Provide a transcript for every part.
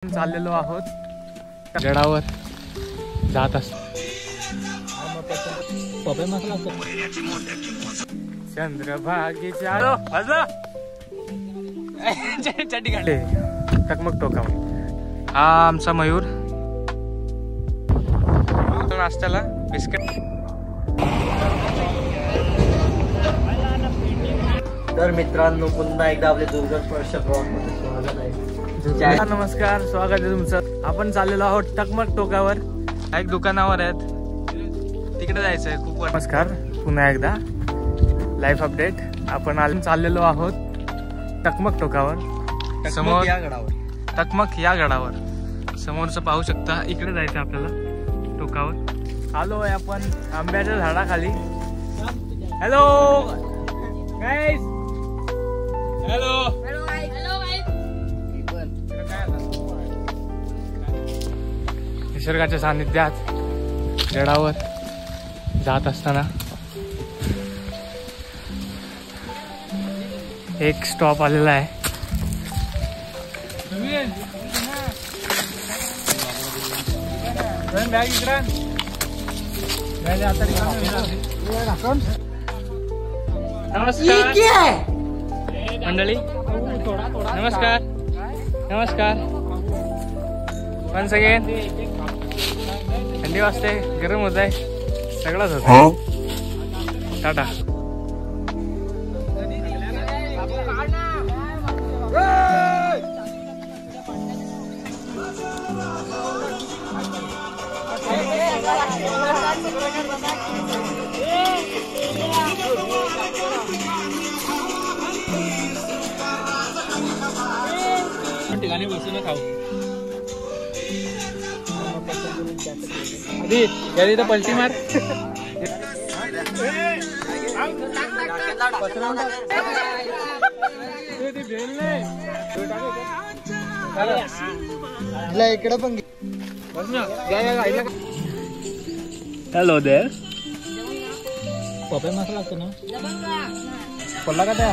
चाललेलो आहोत गडावर जात असतो चंद्रभागेच्या टकमक टोकावर हा आमचा मयूर नाश्त्याला बिस्किट। तर मित्रांनो पुन्हा एकदा आपले दुर्गस्पर्श ब्लॉगमध्ये स्वागत आहे। नमस्कार, स्वागत आहे तुमचं। आपण चाललेलो आहोत टकमक टोकावर, एक दुकानावर आहेत, तिकडे जायचंय खूप। नमस्कार, पुन्हा एकदा लाईव्ह अपडेट। आपण चाललेलो आहोत टकमक टोकावर, समोर या गडावर, टकमक या गडावर समोरचं पाहू शकता। इकडे जायचं आपल्याला टोकावर। आलो आहे आपण आंब्याच्या झाडाखाली। हॅलो गाईज, हॅलो हॅलो निसर्गाच्या सानिध्यात गडावर जात असताना एक स्टॉप आलेला आहे। नमस्कार मंडळी, नमस्कार नमस्कार। वन्स अगेन, थंडी वाजते, गरम होत आहे, सगळंच होत आहे। टाटा। ठिकाणी बसून खाऊ आधी घरी तर पलटी मार। इकडे पण हॅलो देर, पपई मसाला लागतो ना, पडला का त्या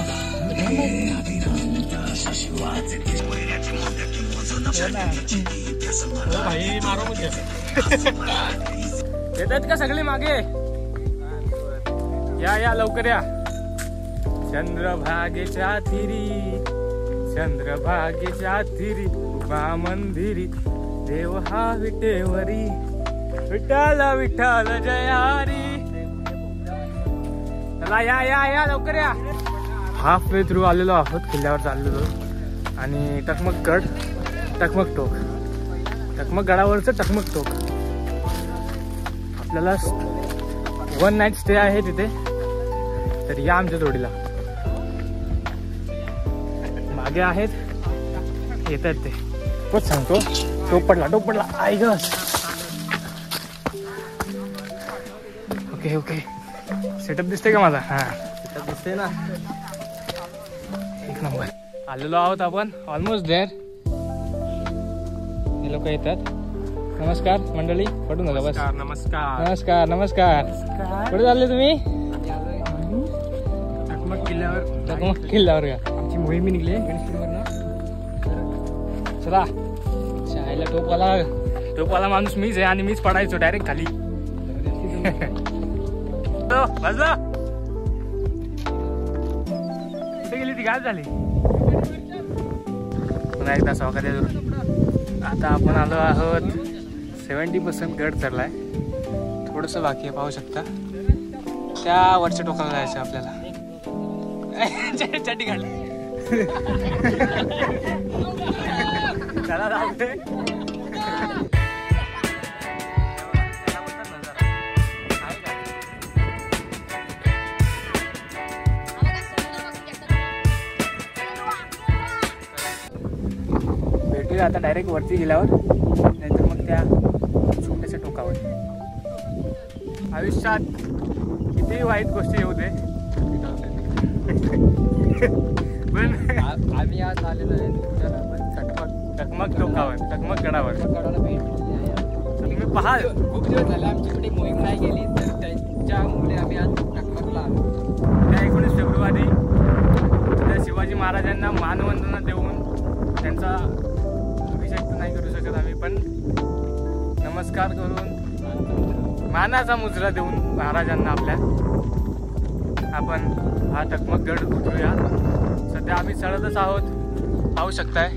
येतात का सगळे मागे? या लवकर या। चंद्रभागेच्या थिरी, चंद्रभागेच्या थिरी उभा मंदिरी, देव हा विटेवरी, विठ्ठल विठ्ठल जयारी। चला या लवकर या। हाफ वे थ्रू आलेलो आहोत, किल्ल्यावर चाललेलो आणि टकमक गड, टकमक टोक, टकमक गडावरचं टकमक टोक। आपल्याला 1 नाईट स्टे आहे तिथे, तर या आमच्या जोडीला। मागे आहेत, येत आहेत ते, तोच सांगतो। टोक पडला आई ग। ओके ओके, सेटअप दिसते का माझा? हा सेटअप दिसते ना, एक नंबर। आलेलो आहोत आपण, ऑलमोस्ट देअर। हे लोक येतात। नमस्कार मंडळी, पडून झालं बस। नमस्कार नमस्कार नमस्कार। कुठे चालले तुम्ही? टकमक किल्ल्यावर। टकमक किल्ल्यावर का? आमची मोहीम निघली चला। शाळेला टोपवाला माणूस मीच आहे आणि मीच पडायचो डायरेक्ट खाली। वाजला कुठे गेली ती? गायब झाली। पुन्हा एकदा स्वागत आहे। आता आपण आलो आहोत 70% गड चढलाय, थोडंसं बाकी आहे, पाहू शकता। त्या वरच्या टोकाला जायचं आपल्याला। चड्डी काढली चला भेटूया आता डायरेक्ट वरती गेल्यावर, नाहीतर मग त्या छोट्याशा टोकावर। आयुष्यात किती वाईट गोष्टी येऊ दे, पण आम्ही आज आलेलो आहे टकमक टोकावर, टकमक गडावर। तुम्ही पहा, खूप दिवस झाले आमच्याकडे मोहीम नाही गेली, तर त्यांच्यामुळे आम्ही आज टकमकला आलो। त्या 19 फेब्रुवारी त्या शिवाजी महाराजांना मानवंदना देऊन त्यांचा अभिषेक नाही करू नमस्कार करून मानाचा मुजरा देऊन महाराजांना आपल्या आपण हा टकमक गड उतरूया. सध्या आम्ही चढतच आहोत. पाहू शकताय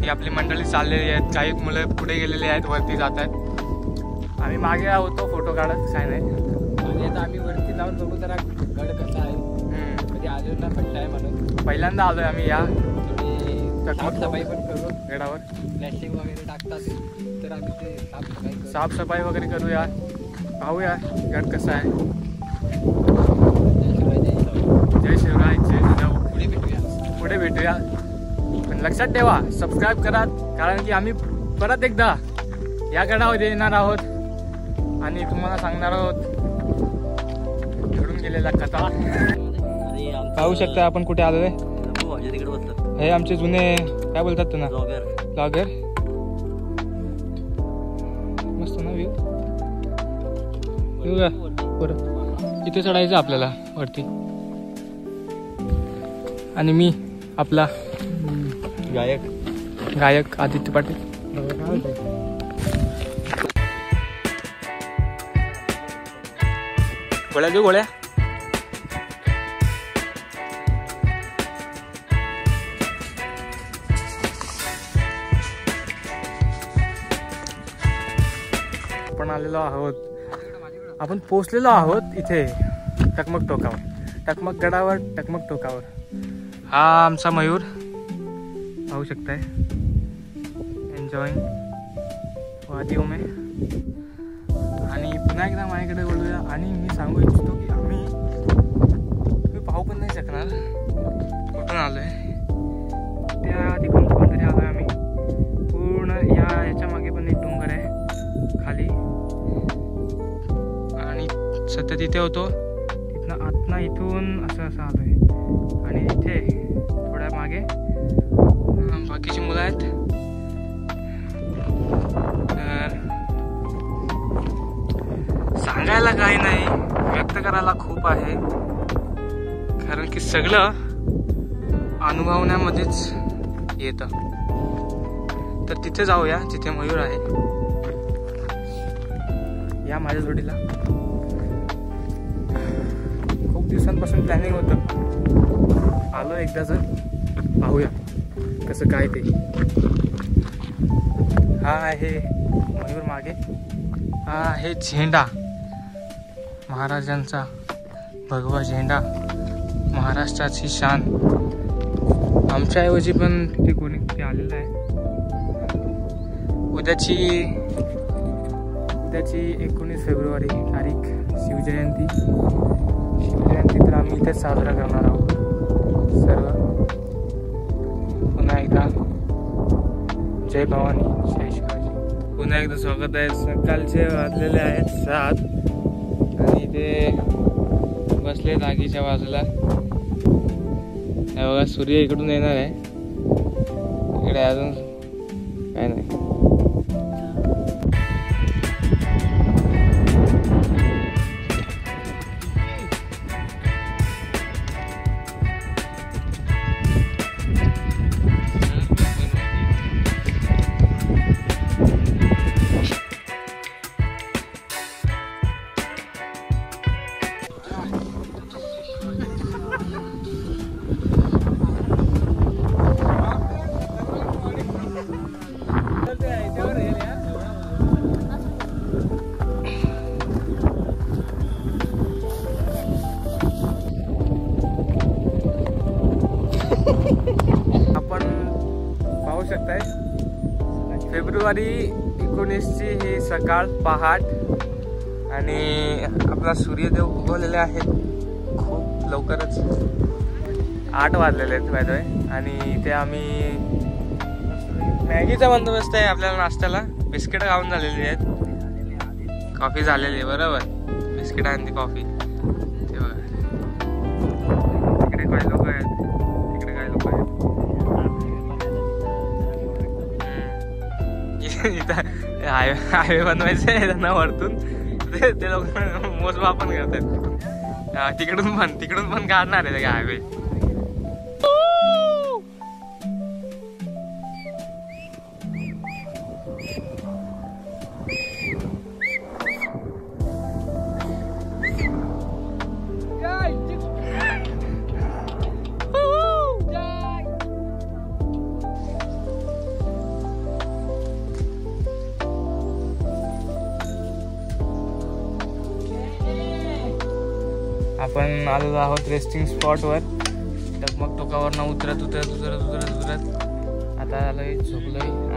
ही आपली मंडळी चाललेली आहेत. काही मुलं पुढे गेलेली आहेत, वरती जात आहेत. आम्ही मागे होतो फोटो काढत, काय नाही. आणि आता आम्ही वरती जाऊन बघू जरा गड कसा आहे. कधी आलो ना फर्स्ट टाइम आलो. पहिल्यांदा आलोय आम्ही या साफसफाई पण करू. गडावर प्लॅस्टिक वगैरे टाकतात तर आम्ही ते साफसफाई करू. साफसफाई वगैरे करूया. पाहूया गड कसा आहे. जय शिवराय, जय जिजाऊ. पुढे भेटूया. पण लक्षात ठेवा, सबस्क्राईब करा, कारण की आम्ही परत एकदा या गडावर येणार आहोत आणि तुम्हाला सांगणार आहोत घडून गेलेला कथा. पाहू शकता आपण कुठे आलोय. हे आमचे जुने काय बोलतात त्यांना, ब्लॉगर. मस्त ना व्ह्यू. बरं इथे चढायचं आपल्याला वरती. आणि मी आपला गायक आदित्य पाटील. गोळ्या देऊ गोळ्या. आपण आलेलो आहोत, आपण पोचलेलो आहोत इथे टकमक टोकावर, टकमक गडावर, टकमक टोकावर. हा आमचा मयूर पाहू शकताय. एन्जॉईंग वादियों में. आणि पुन्हा एकदा माझ्याकडे बोलूया. आणि मी सांगू इच्छितो की आम्ही तुम्ही पाहू पण नाही शकणार कुठून आलोय. त्या तिकडून कोणतरी आलोय आम्ही. पूर्ण याच्या मागे पण एक डोंगर आहे खाली. आणि सध्या तिथे होतो. तिथनं आतना इथून असं आलोय. आणि इथे थोड्या मागे बाकीची मुलं आहेत. तर सांगायला काही नाही, व्यक्त करायला खूप आहे, कारण की सगळं अनुभवण्यामध्येच येतं. तर तिथे जाऊया जिथे मयूर आहे. या माझ्या जोडीला. खूप दिवसांपासून प्लॅनिंग होतं, आलो एकदाच. पाहूया कसं काय ते. हा आहे मयूर मागे. हा आहे झेंडा, महाराजांचा भगवा झेंडा, महाराष्ट्राची शान. आमच्याऐवजी पण तिथे कोणी तिथे आलेलं आहे. उद्याची 19 फेब्रुवारी तारीख, शिवजयंती. तर आम्ही इथेच साजरा करणार आहोत सर्व. पुन्हा एकदा जय भवानी, जय शिवाजी. पुन्हा एकदा स्वागत आहे. सकाळचे वाजलेले आहेत 7 आणि ते बसले जागीच्या बाजूला. हे बघा सूर्य इकडून येणार आहे. इकडे अजून काय नाही. आपण पाहू शकताय फेब्रुवारी 19ची ही सकाळ, पहाट. आणि आपला सूर्यदेव उगवलेले आहेत खूप लवकरच. 8 वाजलेले आहेत बाय द वे. आणि इथे आम्ही मॅगीचा बंदोबस्त आहे आपल्याला नाश्त्याला. बिस्किट खाऊन झालेली आहेत, कॉफी झालेली आहे. बरोबर, बिस्किट आणि ती कॉफी. ते बघा तिकडे काही लोक आहेत, तिकडे काही लोक आहेत. इथं हायवे बनवायचे आहे त्यांना वरतून. ते लोक मोजमाप पण करतात. तिकडून पण काढणार आहे हायवे. आपण आलेलो आहोत रेस्टिंग स्पॉटवर. टकमक टोकावरनं उतरत आता आलोय झोपलोय.